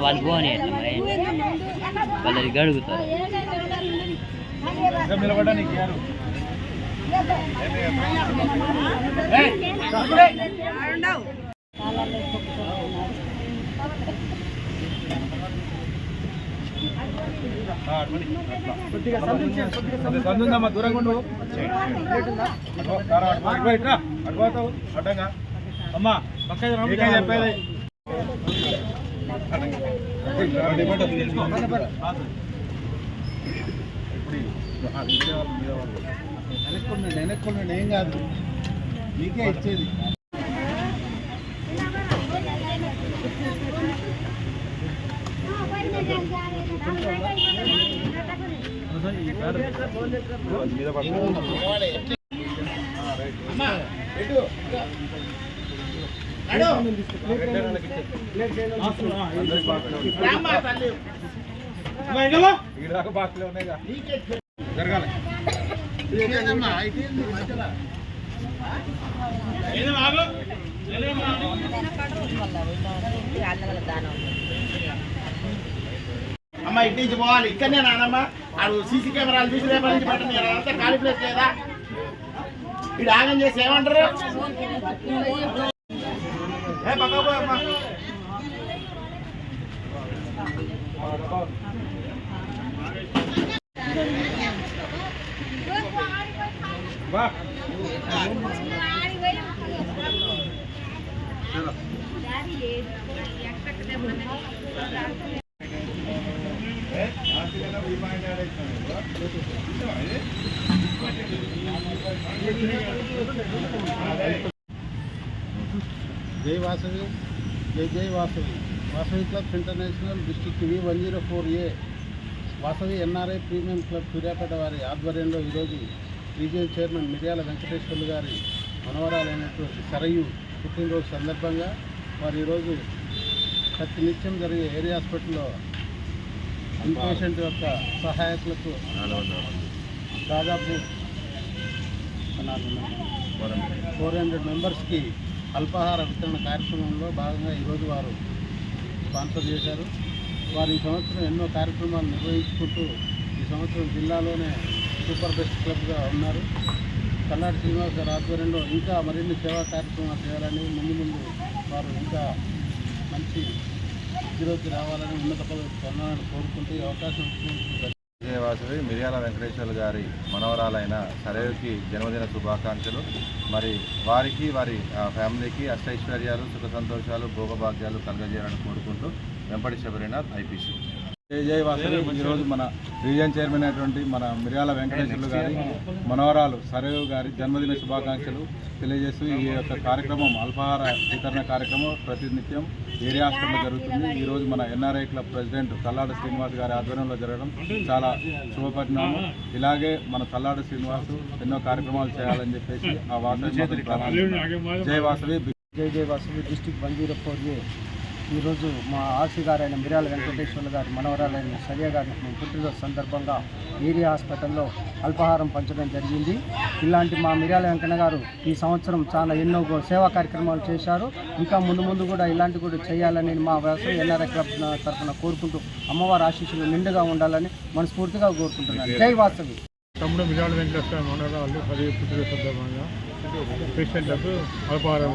వాళ్ళు పోనీ వాళ్ళది గడుగుతారు నిలబడడానికి సందుందమ్మా దూరంగా ఉండు అడ్డుపోతావు అడ్డంగా అమ్మా పక్క చెప్పేది వెనక్కుండా ఏం కాదు మీకే ఇచ్చేది బాక్స్లో ఉన్నాయిగా జరగాలి అమ్మ ఇటు నుంచి పోవాలి ఇక్కడనే నానమ్మ ఆడు సీసీ కెమెరాలు చూసి రేపటి నుంచి పట్టండి అదంతా ఖాళీ ప్లేస్ లేదా ఇటు ఆగం చేసి ఏమంటారు పక్క పోయమ్మా जय वासवी जय जय Vasavi Vasavi club international district V104A Vasavi NRI premium club Suryapet वारी आध्वर्యంలో ఈరోజు రీజియన్ చైర్మన్ మిర్యాల వెంకటేశ్వర్లు గారి మనవరాలైనటువంటి సరయు పుట్టినరోజు సందర్భంగా వారు ఈరోజు ప్రతినిత్యం జరిగే ఏరియా హాస్పిటల్లో ఇన్పేషెంట్ యొక్క సహాయకులకు దాదాపు 400 మెంబర్స్కి అల్పాహార వితరణ కార్యక్రమంలో భాగంగా ఈరోజు వారు స్పాన్సర్ చేశారు. వారు ఈ సంవత్సరం ఎన్నో కార్యక్రమాలు నిర్వహించుకుంటూ ఈ సంవత్సరం జిల్లాలోనే సూపర్ బెస్ట్ క్లబ్గా ఉన్నారు. కల్లాడి శ్రీనివాస్ గారి ఆధ్వర్యంలో ఇంకా మరిన్ని సేవా కార్యక్రమాలు చేయాలని ముందు వారు ఇంకా మంచి స్థితిలోకి రావాలని ఉన్నత పదవికి పొందాలని కోరుకుంటూ ఈ అవకాశం ఇచ్చినందుకు వాసవి మిర్యాల వెంకటేశ్వర్లు గారి మనవరాలైన సరయుకి జన్మదిన శుభాకాంక్షలు. మరి వారికి వారి ఫ్యామిలీకి అష్టైశ్వర్యాలు సుఖ సంతోషాలు భోగభాగ్యాలు కలగజేయాలని కోరుకుంటూ వెంపటి శబరినాథ్ IPC. జై జై వాసవి. ఈరోజు మన రీజియన్ చైర్మన్ అయినటువంటి మన మిర్యాల వెంకటేశ్వర్లు గారి మనవరాలు సరయు గారి జన్మదిన శుభాకాంక్షలు తెలియజేస్తూ ఈ యొక్క కార్యక్రమం అల్పాహార వితరణ కార్యక్రమం ప్రతినిత్యం ఏరియా హాస్పిటల్లో జరుగుతుంది. ఈరోజు మన NRI club president Kallada Srinivas గారి ఆధ్వర్యంలో జరగడం చాలా శుభపరిణామం. ఇలాగే మన కల్లాడ శ్రీనివాస్ ఎన్నో కార్యక్రమాలు చేయాలని చెప్పేసి ఆ వాసవి జై వాసవి జై జై వాసవి డిస్ట్రిక్ట్ 104A ఈరోజు మా ఆర్సీ గారైన మిర్యాల వెంకటేశ్వర్లు గారి మనవరాలైన సరియా గారి పుట్టినరోజు సందర్భంగా ఏరియా హాస్పిటల్లో అల్పాహారం పంచడం జరిగింది. ఇలాంటి మా మిర్యాల వెంకన్న గారు ఈ సంవత్సరం చాలా ఎన్నో సేవా కార్యక్రమాలు చేశారు. ఇంకా ముందు కూడా ఇలాంటి కూడా చేయాలని మా వాసవి NRI క్లబ్ తరఫున కోరుకుంటూ అమ్మవారి ఆశీస్సులు నిండుగా ఉండాలని మనస్ఫూర్తిగా కోరుకుంటున్నాను. జై వాసవి. తమ్ముడు మిర్యాల వెంకటేశ్వర మనవరాలు 10 పుట్టినరోజు సందర్భంగా పేషెంట్లకు అల్పాహారం